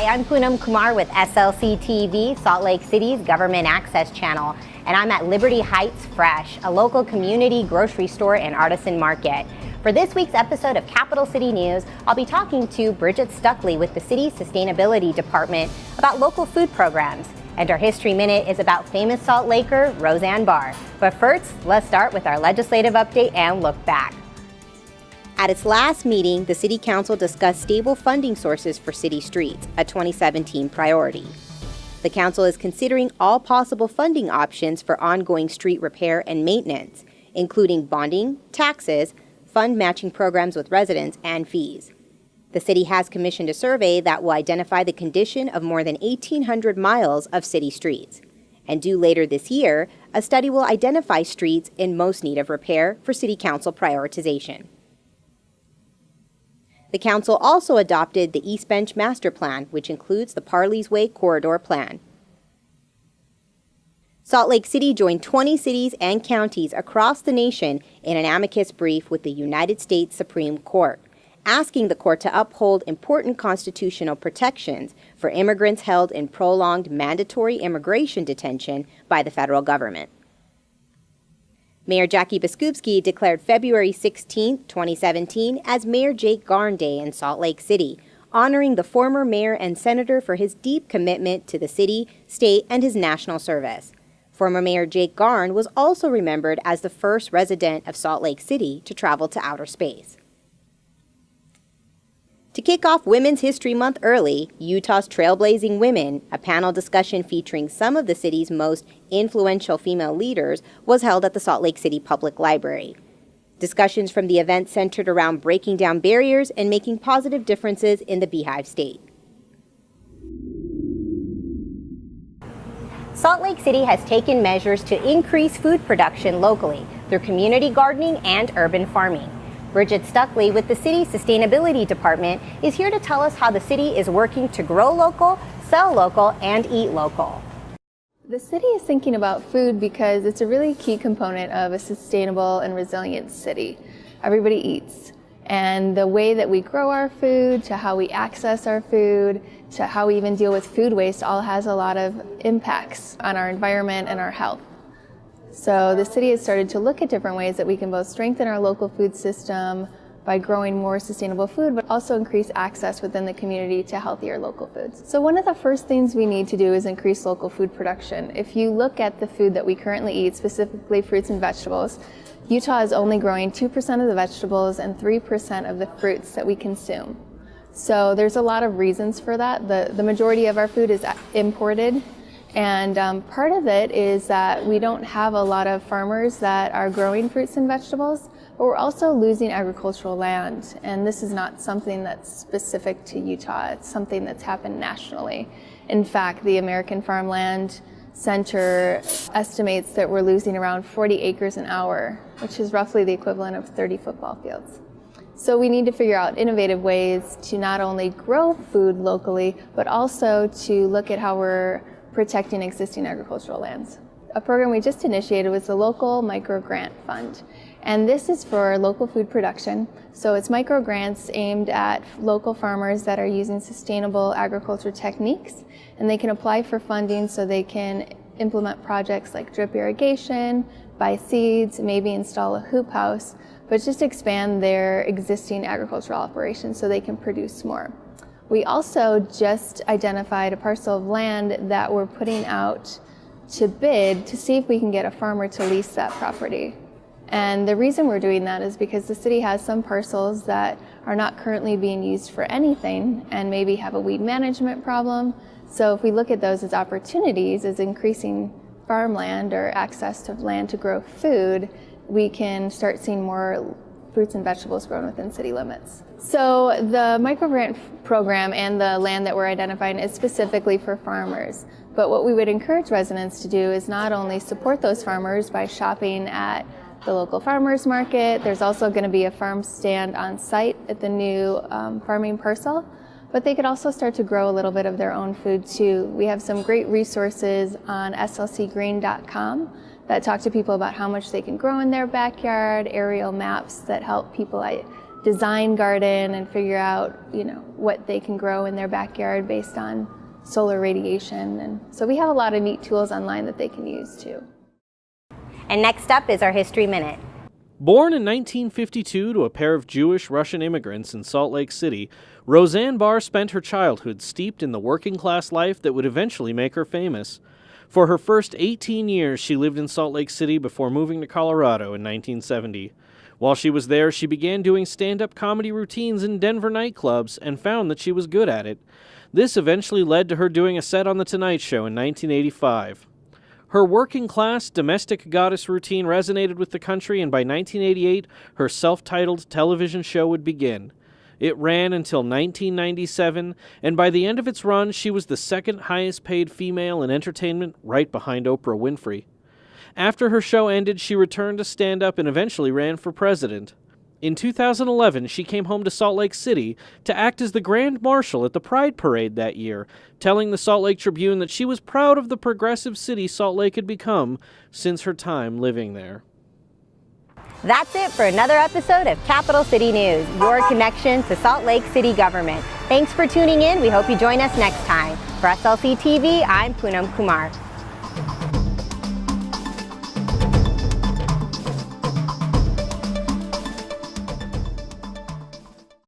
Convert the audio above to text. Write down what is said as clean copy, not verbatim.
I'm Poonam Kumar with SLC TV, Salt Lake City's government access channel, and I'm at Liberty Heights Fresh, a local community grocery store and artisan market. For this week's episode of Capital City News, I'll be talking to Bridget Stuchly with the city's sustainability department about local food programs. And our History Minute is about famous Salt Laker Roseanne Barr. But first, let's start with our legislative update and look back. At its last meeting, the City Council discussed stable funding sources for city streets, a 2017 priority. The Council is considering all possible funding options for ongoing street repair and maintenance, including bonding, taxes, fund matching programs with residents, and fees. The city has commissioned a survey that will identify the condition of more than 1,800 miles of city streets. And due later this year, a study will identify streets in most need of repair for City Council prioritization. The Council also adopted the East Bench Master Plan, which includes the Parley's Way Corridor Plan. Salt Lake City joined 20 cities and counties across the nation in an amicus brief with the United States Supreme Court, asking the court to uphold important constitutional protections for immigrants held in prolonged mandatory immigration detention by the federal government. Mayor Jackie Biskupski declared February 16, 2017 as Mayor Jake Garn Day in Salt Lake City, honoring the former mayor and senator for his deep commitment to the city, state, and his national service. Former Mayor Jake Garn was also remembered as the first resident of Salt Lake City to travel to outer space. To kick off Women's History Month early, Utah's Trailblazing Women, a panel discussion featuring some of the city's most influential female leaders, was held at the Salt Lake City Public Library. Discussions from the event centered around breaking down barriers and making positive differences in the Beehive State. Salt Lake City has taken measures to increase food production locally through community gardening and urban farming. Bridget Stuchly with the city's sustainability department is here to tell us how the city is working to grow local, sell local, and eat local. The city is thinking about food because it's a really key component of a sustainable and resilient city. Everybody eats, and the way that we grow our food, to how we access our food, to how we even deal with food waste all has a lot of impacts on our environment and our health. So the city has started to look at different ways that we can both strengthen our local food system by growing more sustainable food, but also increase access within the community to healthier local foods. So one of the first things we need to do is increase local food production. If you look at the food that we currently eat, specifically fruits and vegetables, Utah is only growing 2% of the vegetables and 3% of the fruits that we consume. So there's a lot of reasons for that. The majority of our food is imported. And part of it is that we don't have a lot of farmers that are growing fruits and vegetables, but we're also losing agricultural land. And this is not something that's specific to Utah. It's something that's happened nationally. In fact, the American Farmland Center estimates that we're losing around 40 acres an hour, which is roughly the equivalent of 30 football fields. So we need to figure out innovative ways to not only grow food locally, but also to look at how we're protecting existing agricultural lands. A program we just initiated was the Local Micro Grant Fund. And this is for local food production. So it's micro grants aimed at local farmers that are using sustainable agriculture techniques. And they can apply for funding so they can implement projects like drip irrigation, buy seeds, maybe install a hoop house, but just expand their existing agricultural operations so they can produce more. We also just identified a parcel of land that we're putting out to bid to see if we can get a farmer to lease that property. And the reason we're doing that is because the city has some parcels that are not currently being used for anything and maybe have a weed management problem. So if we look at those as opportunities, as increasing farmland or access to land to grow food, we can start seeing more fruits and vegetables grown within city limits. So the microgrant program and the land that we're identifying is specifically for farmers. But what we would encourage residents to do is not only support those farmers by shopping at the local farmers market, there's also going to be a farm stand on site at the new farming parcel, but they could also start to grow a little bit of their own food too. We have some great resources on slcgreen.com that talk to people about how much they can grow in their backyard, aerial maps that help people design garden and figure out, what they can grow in their backyard based on solar radiation. And so we have a lot of neat tools online that they can use too. And next up is our History Minute. Born in 1952 to a pair of Jewish Russian immigrants in Salt Lake City, Roseanne Barr spent her childhood steeped in the working-class life that would eventually make her famous. For her first 18 years, she lived in Salt Lake City before moving to Colorado in 1970. While she was there, she began doing stand-up comedy routines in Denver nightclubs and found that she was good at it. This eventually led to her doing a set on The Tonight Show in 1985. Her working-class, domestic goddess routine resonated with the country, and by 1988, her self-titled television show would begin. It ran until 1997, and by the end of its run, she was the second highest-paid female in entertainment, right behind Oprah Winfrey. After her show ended, she returned to stand-up and eventually ran for president. In 2011, she came home to Salt Lake City to act as the Grand Marshal at the Pride Parade that year, telling the Salt Lake Tribune that she was proud of the progressive city Salt Lake had become since her time living there. That's it for another episode of Capital City News, your connection to Salt Lake City government. Thanks for tuning in. We hope you join us next time. For SLC TV, I'm Poonam Kumar.